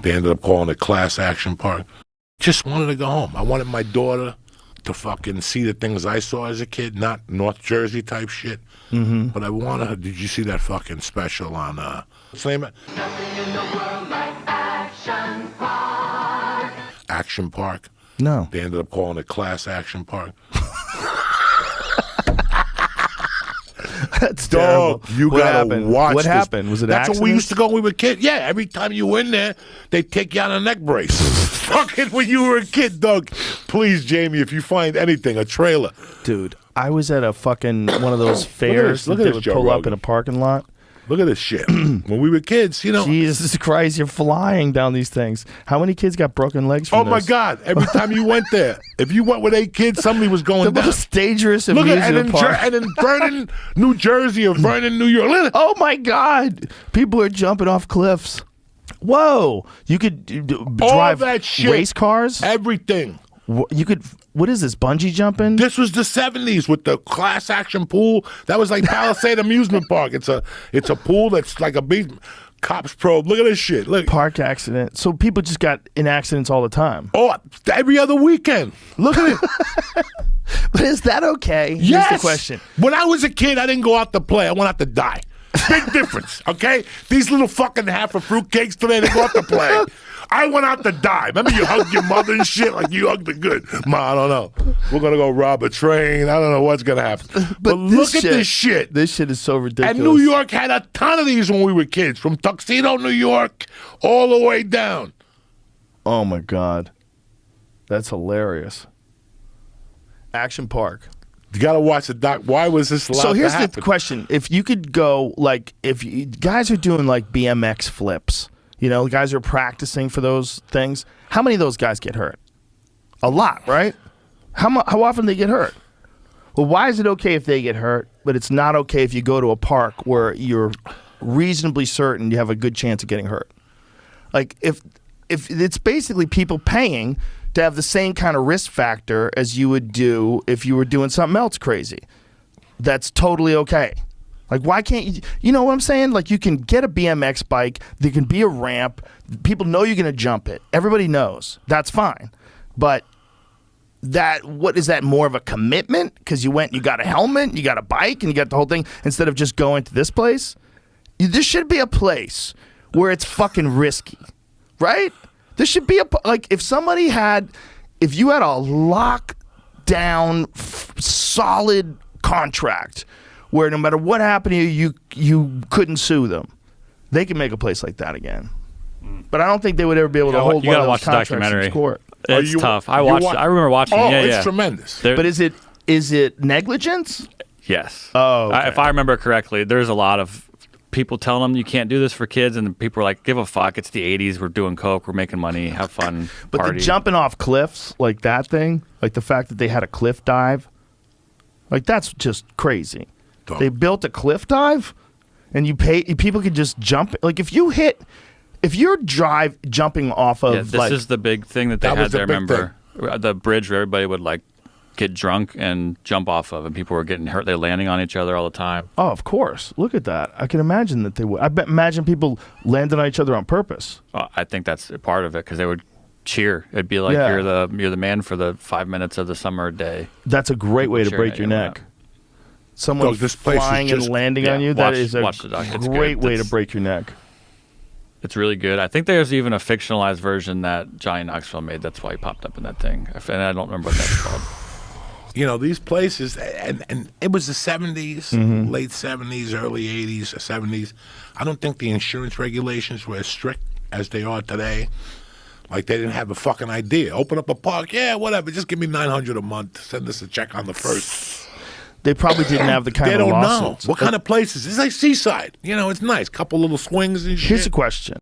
They ended up calling it Class Action Park. Just wanted to go home. I wanted my daughter to fucking see the things I saw as a kid, not North Jersey type shit. But I wanted her. Did you see that fucking special on, what's the name of it? Nothing in the world like Action Park. Action Park? No. They ended up calling it Class Action Park. That's terrible. Dog, you What gotta happened? watch What this. happened? Was it That's what we accidents? used to go when we were kids. Yeah, every time you were in there, they'd take you on a neck brace. Fucking when you were a kid, Doug. Please, Jamie, if you find anything, a trailer. Dude, I was at a fucking one of those fairs look that at they this would Joe pull up Rogan. in a parking lot. Look at this shit. When we were kids, you know. Jesus Christ, you're flying down these things. How many kids got broken legs from Oh my this? God! Every time you went there, if you went with 8 kids, somebody was going The down. most dangerous Look at and amusement in, park. and in Vernon, New Jersey, or Vernon, New York. Look at Oh my God! People are jumping off cliffs. Whoa! You could drive that shit. race cars. everything. You could. What is this? Bungee jumping? This was the 70s with the class action pool. That was like Palisade Amusement Park. It's a pool that's like a big cops probe. Look at this shit. Look. Park accident. So people just got in accidents all the time. Oh, every other weekend. Look at it. But is that okay? Yes. Here's the question. When I was a kid, I didn't go out to play. I went out to die. Big difference, okay? These little fucking half of fruitcakes today, they go out to play. I went out to die. Remember you hugged your mother and shit like you hugged the good. Ma, I don't know. We're going to go rob a train. I don't know what's going to happen. But look at this shit. This shit is so ridiculous. And New York had a ton of these when we were kids, from Tuxedo, New York, all the way down. Oh my God. That's hilarious. Action Park. You got to watch the doc. Why was this allowed So here's to happen? the question. If you could go, like, if you, guys are doing like BMX flips, you know, guys are practicing for those things, how many of those guys get hurt? A lot, right? How often do they get hurt? Well, why is it okay if they get hurt, but it's not okay if you go to a park where you're reasonably certain you have a good chance of getting hurt? Like, if it's basically people paying to have the same kind of risk factor as you would do if you were doing something else crazy. That's totally okay. Like, why can't you know what I'm saying? Like, you can get a BMX bike, there can be a ramp, people know you're going to jump it. Everybody knows. That's fine. But what is that, more of a commitment? Because you got a helmet, you got a bike, and you got the whole thing, instead of just going to this place? There should be a place where it's fucking risky, right? There should be if you had a lockdown, solid contract where no matter what happened to you couldn't sue them, they could make a place like that again. But I don't think they would ever be able to hold one of those contracts in court. It's tough. I remember watching. Oh, yeah, it's tremendous. But is it negligence? Yes. Oh, okay. If I remember correctly, there's a lot of people telling them you can't do this for kids, and people are like, give a fuck, it's the 80s, we're doing coke, we're making money, have fun, But party. the jumping off cliffs, like that thing, like the fact that they had a cliff dive, like that's just crazy. They built a cliff dive, and people could just jump. Like if you're jumping off of, this is the big thing that they That had was the there, big remember? The bridge where everybody would like get drunk and jump off of, and people were getting hurt. They're landing on each other all the time. Oh, of course. Look at that. I can imagine that they would. Imagine people landing on each other on purpose. I think that's a part of it, because they would cheer. It'd be like, Yeah. you're the man for the 5 minutes of the summer day. That's a great way to cheering break at your you, neck. yeah. Someone Look, this place is flying just- and landing yeah, on you, that watch- is a watch the doc. It's great good. way to It's- break your neck. It's really good. I think there's even a fictionalized version that Johnny Knoxville made. That's why he popped up in that thing. And I don't remember what that's called. You know, these places, and it was the 70s, late 70s, early 80s, 70s. I don't think the insurance regulations were as strict as they are today. Like, they didn't have a fucking idea. Open up a park, yeah, whatever, just give me $900 a month. Send us a check on the first. They probably didn't have the kind They of don't know. lawsuits. What kind of places? It's like Seaside. You know, it's nice. Couple little swings and shit. Here's a question.